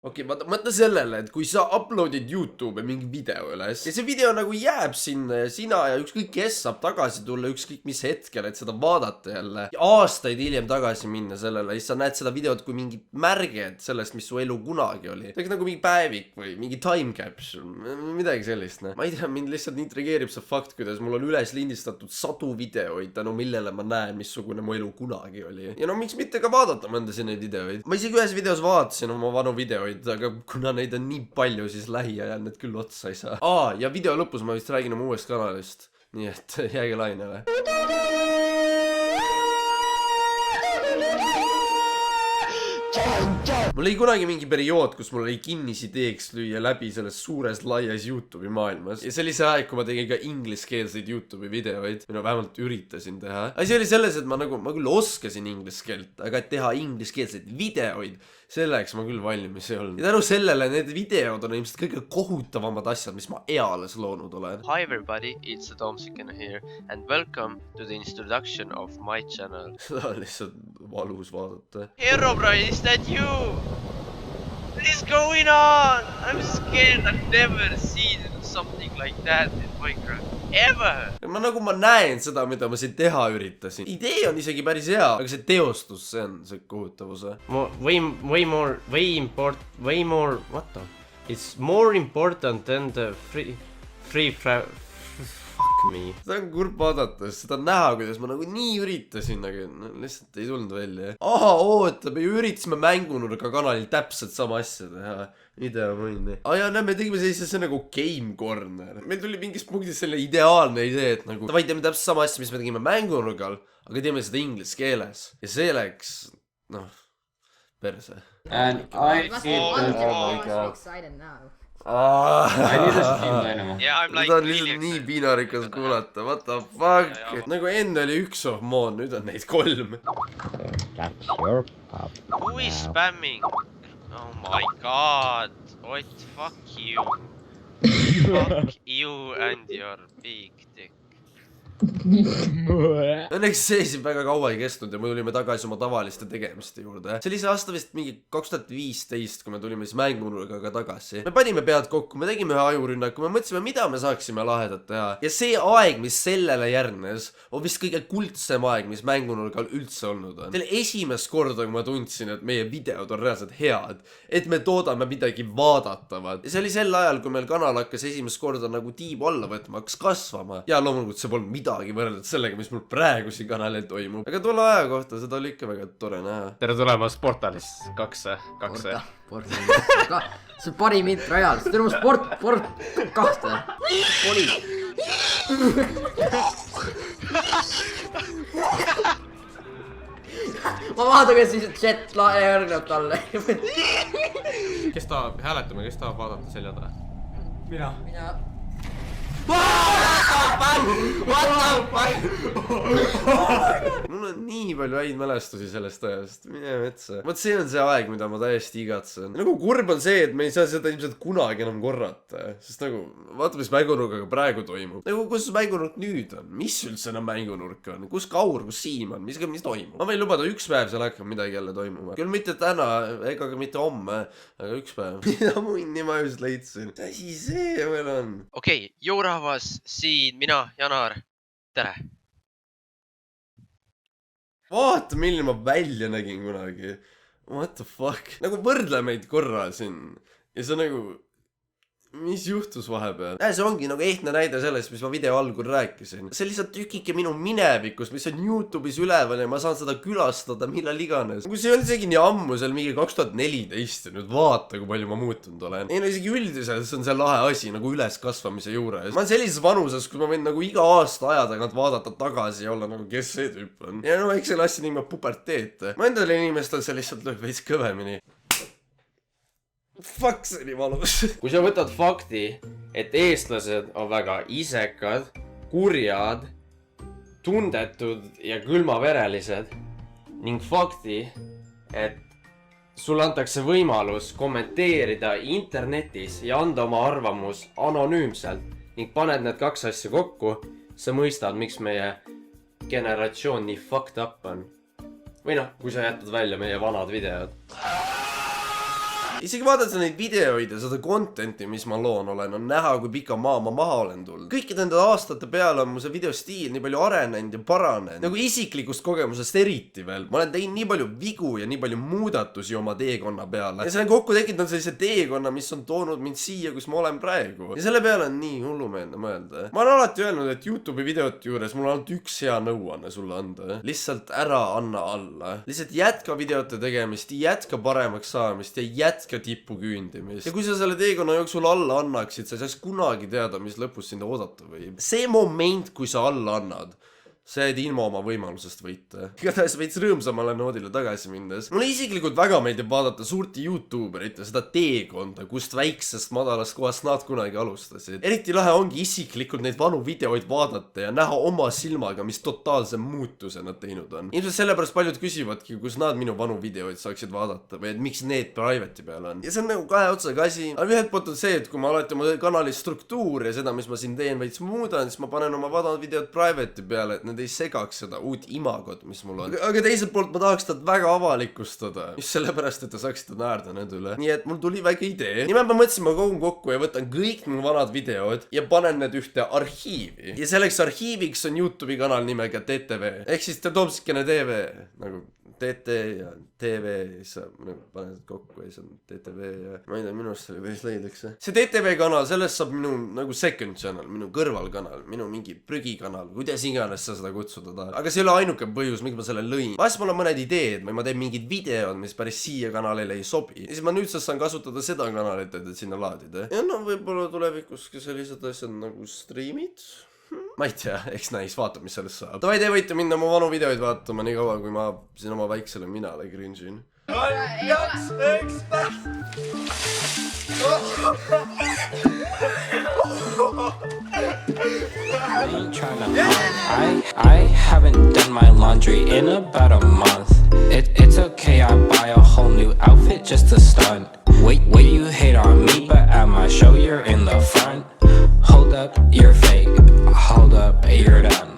Okei, mõtle sellele, et kui sa uploadid YouTube'i mingi video üles ja see video nagu jääb sinna ja sina ja ükskõik kes saab tagasi tulla ükskõik mis hetkel, et seda vaadata jälle ja aastaid hiljem tagasi minna sellele ja siis sa näed seda videot kui mingit märget sellest, mis su elu kunagi oli. See oleks nagu mingi päevik või mingi time capsule, midagi sellist, noh. Ma ei tea, mind lihtsalt intrigeerib see fakt, kuidas mul on üles lindistatud sadu videoid, tänu millele ma näen, missugune mu elu kunagi oli. Ja no miks mitte ka vaadata mõndasid neid videoid. Ma isegi ühes videos vaatasin oma vanu videoid, aga kuna neid on nii palju, siis lähiajal need küll otsa ei saa. Ja video lõpus ma vist räägin oma uuest kanalist. Nii et jääge lainele. Mul oli kunagi mingi periood, kus mul oli kinnisideeks lüüa läbi selles suures laias YouTube'i maailmas. Ja see oli see aeg, kui ma tegin ka ingliskeelseid YouTube'i videoid. Või no vähemalt üritasin teha. Asi oli selles, et ma küll oskasin ingliskeelt, aga et teha ingliskeelseid videoid, selleks ma küll valmis ei olnud. Ja tänu sellele need videod on ilmselt kõige kohutavamad asjad, mis ma eales loonud olen. Hi everybody, it's Tomsikene here and welcome to the introduction of my channel. Seda on lihtsalt valus vaadata. Hero bro, is that you? What is going on? I'm scared, I've never seen something like that in Minecraft. Ever! Ma näen seda, mida ma siin teha üritasin. Idee on isegi päris hea, aga see teostus, see on see kohutavuse. It's more important than the fuck me. Seda on kurb vaadata, sest seda on näha, kuidas ma nagu nii üritasin, aga lihtsalt ei tulnud välja. Oota, me ju üritasime Mängunurga kanalil täpselt sama asja teha. Idea mõni. Ja näe, me tegime sellise nagu Game Corner. Meil tuli mingis punktis selle ideaalne idee, et nagu davai, teeme täpselt sama asja, mis me tegime Mängunurgal, aga teeme seda inglise keeles. Ja see läks, perse. And I feel excited now. I need a stream dynamo. Yeah, I'm like Seda on really lihtsalt nii excited. piinarikas kuulata, what the fuck. Nagu enne oli üks hormoon, nüüd on neid 3. That's your pop. Who is spamming? Oh my god. What? Fuck you. Fuck you and your big dick. Õnneks see siin väga kaua ei kestnud ja me tulime tagasi oma tavaliste tegemiste juurde. See oli see aasta vist mingi 2015, kui me tulime siis Mängunurgaga tagasi. Me panime pead kokku, me tegime ühe ajurünnaku, me mõtlesime, mida me saaksime lahedat teha. Ja see aeg, mis sellele järgnes, on vist kõige kuldsem aeg, mis Mängunurgal üldse olnud on. See oli esimest korda, kui ma tundsin, et meie videod on reaalselt head. Et me toodame midagi vaadatavat. Ja see oli sel ajal, kui meil kanal hakkas esimest korda nagu tiibu alla võtma, hakkas kasvama. Ja loomulikult see polnud midagi võrreldes sellega, mis mul praegu siin kanalil toimub. Aga tolle aja kohta seda oli ikka väga tore näha. Tere tulemast Portalis 2. See on parim intro ajal, see on sport 2. Poli. Ma vaatan, kes siis chat järgneb talle. Kes tahab hääletama, kes tahab vaadata selja taha? Mina. Mul on nii palju häid mälestusi sellest ajast, mine metsa. Vot see on see aeg, mida ma täiesti igatsen. Nagu kurb on see, et me ei saa seda ilmselt kunagi enam korrata. Sest nagu, vaata mis Mängunurgaga praegu toimub. Nagu kus Mängunurk nüüd on? Mis üldse enam Mängunurk on? Kus Kaur, kus Siim on? Mis toimub? Ma võin lubada, üks päev seal hakkab midagi jälle toimuma. Küll mitte täna, ega ka mitte homme, aga üks päev. Mida munni ma just leidsin? Mis asi see veel on? Okei, Jourahvas, siin mina, Janar. Tere. Vaata, milline ma välja nägin kunagi. What the fuck? Nagu võrdle meid korra siin. Ja see nagu... Mis juhtus vahepeal? See ongi nagu ehtne näide sellest, mis ma video algul rääkisin. See on lihtsalt tükike minu minevikust, mis on YouTube'is üleval ja ma saan seda külastada millal iganes. Kui see on isegi nii ammu, seal mingi 2014 ja nüüd vaata, kui palju ma muutunud olen. Ei no isegi üldiselt see on see lahe asi nagu üleskasvamise juures. Ma olen sellises vanuses, kus ma võin nagu iga aasta aja tagant vaadata tagasi ja olla nagu kes see tüüp on. Ja no eks selle asja nimi on puberteet. Ma endale inimestel see lihtsalt lööb veits kõvemini. Fuck, see oli valus. Kui sa võtad fakti, et eestlased on väga isekad, kurjad, tundetud ja külmaverelised ning fakti, et sul antakse võimalus kommenteerida internetis ja anda oma arvamus anonüümselt ning paned need 2 asja kokku, sa mõistad, miks meie generatsioon nii fucked up on. Või noh, kui sa jätad välja meie vanad videod. isegi vaadates neid videoid ja seda content'i, mis ma loon olen, on näha, kui pika maa ma maha olen tulnud. Kõikide nende aastate peale on mu see videostiil nii palju arenenud ja paranenud. Nagu isiklikust kogemusest eriti veel. Ma olen teinud nii palju vigu ja nii palju muudatusi oma teekonna peale. Ja see on kokku tekitanud sellise teekonna, mis on toonud mind siia, kus ma olen praegu. Ja selle peale on nii hullumeelne mõelda. Ma olen alati öelnud, et YouTube'i videote juures mul on ainult üks hea nõuanne sulle anda. Lihtsalt ära anna alla. Lihtsalt jätka videote tegemist, jätka paremaks saamist ja jätka tippu küündimist. Ja kui sa selle teekonna jooksul alla annaksid, sa ei saaks kunagi teada, mis lõpus sind oodata võib. See moment, kui sa alla annad, sa jäid ilma oma võimalusest võita. Igatahes veits rõõmsamale noodile tagasi minnes. Mulle isiklikult väga meeldib vaadata suurti YouTuberite seda teekonda, kust väiksest madalast kohast nad kunagi alustasid. Eriti lahe ongi isiklikult neid vanu videoid vaadata ja näha oma silmaga, mis totaalse muutuse nad teinud on. Ilmselt sellepärast paljud küsivadki, kus nad minu vanu videoid saaksid vaadata või et miks need private'i peal on. Ja see on nagu kahe otsaga asi. Aga ühelt poolt on see, et kui ma alati oma kanali struktuur ja seda, mis ma siin teen, veits muudan, siis ma panen oma vanad videod private'i peale, et ei segaks seda uut imagot, mis mul on. Aga teiselt poolt ma tahaks tad väga avalikustada. Just sellepärast, et te saaksite naerda need üle. Nii et mul tuli väga idee. Nimelt ma mõtlesin, ma kogun kokku ja võtan kõik mu vanad videod ja panen need ühte arhiivi. Ja selleks arhiiviks on YouTube'i kanal nimega TTV. Ehk siis ta Tomskene TV nagu TT ja TV ja siis sa paned kokku ja siis on TTV ja ma ei tea, minu arust oli päris leideks. See TTV kanal, sellest saab minu nagu second channel, minu kõrvalkanal, minu mingi prügikanal, kuidas iganes sa seda kutsuda tahad. Aga see ei ole ainuke põhjus, miks ma selle lõin. Vahest mul on mõned ideed või ma teen mingid videod, mis päris siia kanalile ei sobi. Ja siis ma nüüdsest saan kasutada seda kanalit, et sinna laadida. Ja no võib-olla tulevikus ka sellised asjad nagu streamid. Ma ei tea, eks näis, vaatab, mis sellest saab. Davai, te võite minna mu vanu videoid vaatama nii kaua, kui ma siin oma väiksele minale cringe'in. I haven't done my laundry in about a month. It's okay, I buy a whole new outfit just to stunt. Wait, you hate on me, but at my show you're in the front. Hold up, you're fake. Hold up, you're done.